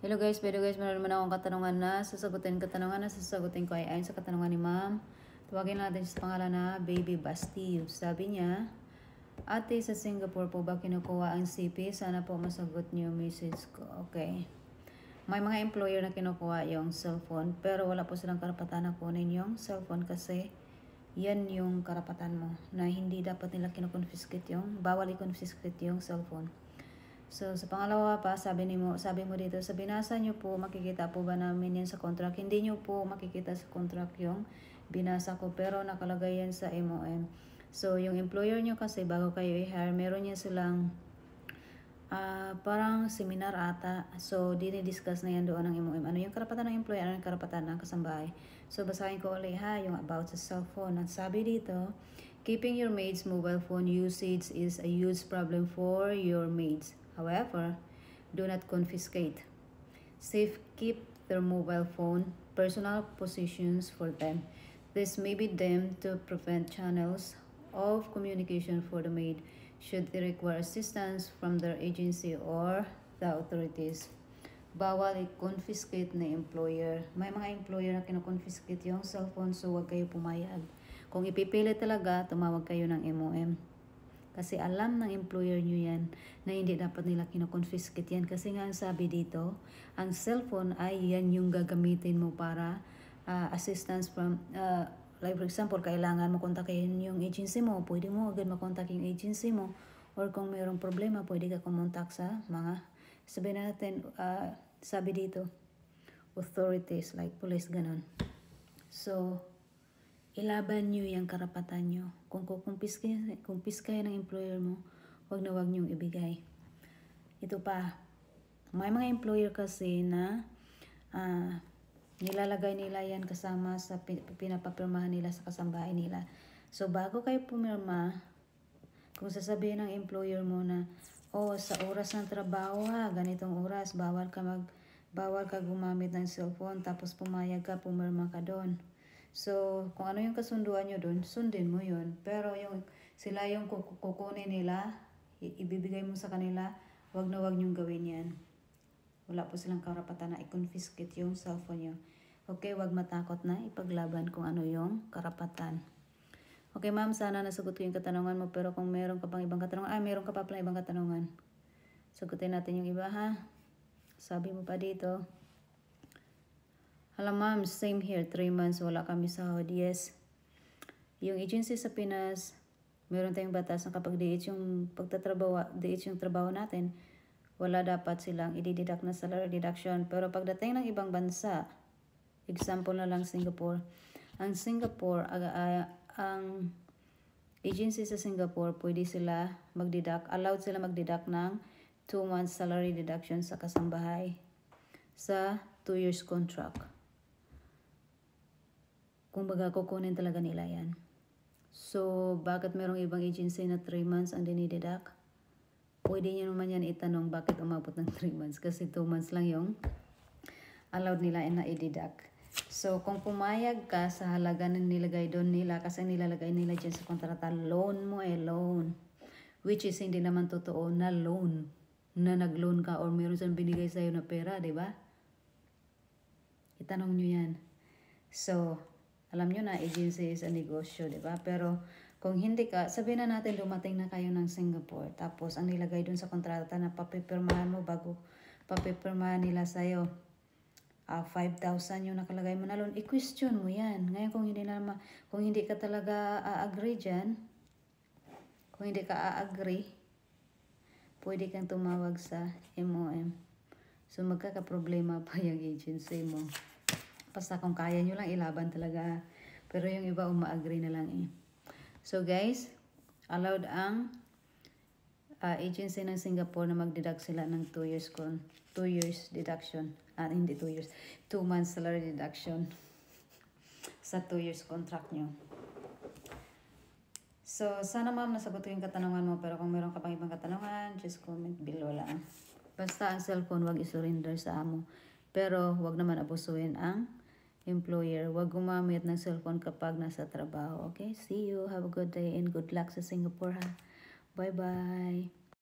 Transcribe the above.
Hello guys, meron naman akong katanungan na sasagutin ko ay ayon sa katanungan ni ma'am. Tawagin natin sa pangalan na Baby Bastille. Sabi niya, ate, sa Singapore po ba kinukuha ang CP? Sana po masagot niyo message ko. Okay. May mga employer na kinukuha yung cellphone, pero wala po silang karapatan na kunin yung cellphone kasi yan yung karapatan mo na hindi dapat nila kinoconfiscate yung, bawal i-confiscate yung cellphone. So, sa pangalawa pa, sabi mo dito, sa binasa nyo po, makikita po ba namin yan sa contract? Hindi nyo po makikita sa contract yung binasa ko, pero nakalagay yan sa MOM. So, yung employer nyo kasi, bago kayo i-hire, meron yan silang parang seminar ata. So, dinidiscuss na yan doon ng MOM. Ano yung karapatan ng employer, ano yung karapatan ng kasambahay. So, basahin ko ulit ha, yung about sa cellphone. At sabi dito, keeping your maid's mobile phone usage is a huge problem for your maids. However, do not confiscate. Safe keep their mobile phone, personal possessions for them. This may be deemed to prevent channels of communication for the maid should they require assistance from their agency or the authorities. Bawal i-confiscate na employer. May mga employer na kino-confiscate yung cellphone, so huwag kayo pumayag. Kung ipipilit talaga, tumawag kayo ng MOM. Kasi alam ng employer nyo yan na hindi dapat nila kino-confiscate yan. Kasi nga ang sabi dito, ang cellphone ay yan yung gagamitin mo para assistance from, like for example, kailangan mo kontakin yung agency mo, pwede mo agad makontak yung agency mo. Or kung mayroong problema, pwede ka kumontak sa mga, sabihin natin, sabi dito, authorities like police, ganon. So, ilaban nyo yung karapatan nyo. Kung kumpiskaya ng employer mo, wag nyong ibigay. Ito pa, may mga employer kasi na nilalagay nila yan kasama sa pinapapirmahan nila sa kasambahay nila. So, bago kayo pumirma, kung sasabihin ng employer mo na, sa oras ng trabaho ganitong oras, bawal ka gumamit ng cellphone, tapos pumayag ka, pumirma ka doon. So, kung ano yung kasunduan nyo doon, sundin mo yun. Pero sila yung kukunin nila, ibibigay mo sa kanila, wag nyong gawin yan. Wala po silang karapatan na i-confiscate yung cellphone nyo. Okay, wag matakot na ipaglaban kung ano yung karapatan. Okay, ma'am, sana nasagot ko yung katanungan mo. Pero kung meron ka pang ibang katanungan, meron ka pa pala ibang katanungan. Sagutin natin yung iba, ha? Sabi mo pa dito, alam ma'am, same here, 3 months, wala kami sahod. Yes. Yung agency sa Pinas, meron tayong batas na kapag DH yung trabaho natin, wala dapat silang i-deduct na salary deduction. Pero pagdating ng ibang bansa, example na lang Singapore, ang agency sa Singapore, pwede sila allowed sila mag-deduct ng 2 months salary deduction sa kasambahay sa 2 years contract. Kung baga kukunin talaga nila yan. So, bakit merong ibang agency na 3 months ang dinideduct? Pwede nyo naman yan itanong bakit umabot ng 3 months. Kasi 2 months lang yung allowed nila na i-deduct. So, kung pumayag ka sa halaga na nilagay doon nila, kasi nilalagay nila dyan sa kontrata, loan mo loan. Which is hindi naman totoo na loan. Na nag-loan ka or meron siyang binigay sa'yo na pera, di ba? Itanong nyo yan. So, alam nyo na, agency is a negosyo, di ba? Pero, kung hindi ka, sabihin na natin dumating na kayo ng Singapore, tapos ang nilagay dun sa kontrata na papipirmahan mo bago papipirmahan nila sa'yo, 5,000 yung nakalagay mo na loan, i-question mo yan. Ngayon, kung hindi ka talaga agree dyan, kung hindi ka agree, pwede kang tumawag sa MOM. So, magkakaproblema pa yung agency mo. Basta kung kaya nyo lang, ilaban talaga. Pero yung iba, uma-agree na lang eh. So guys, allowed ang agency ng Singapore na mag-deduct sila ng 2 years deduction. Hindi 2 years. 2 months salary deduction sa 2 years contract nyo. So, sana ma'am nasagot ko yung katanungan mo. Pero kung meron ka pang ibang katanungan, just comment below lang. Basta ang cellphone, wag isurrender sa amo. Pero, wag naman abusuin ang employer. Wag gumamit ng cellphone kapag nasa trabaho. Okay? See you. Have a good day and good luck sa Singapore, ha? Bye-bye.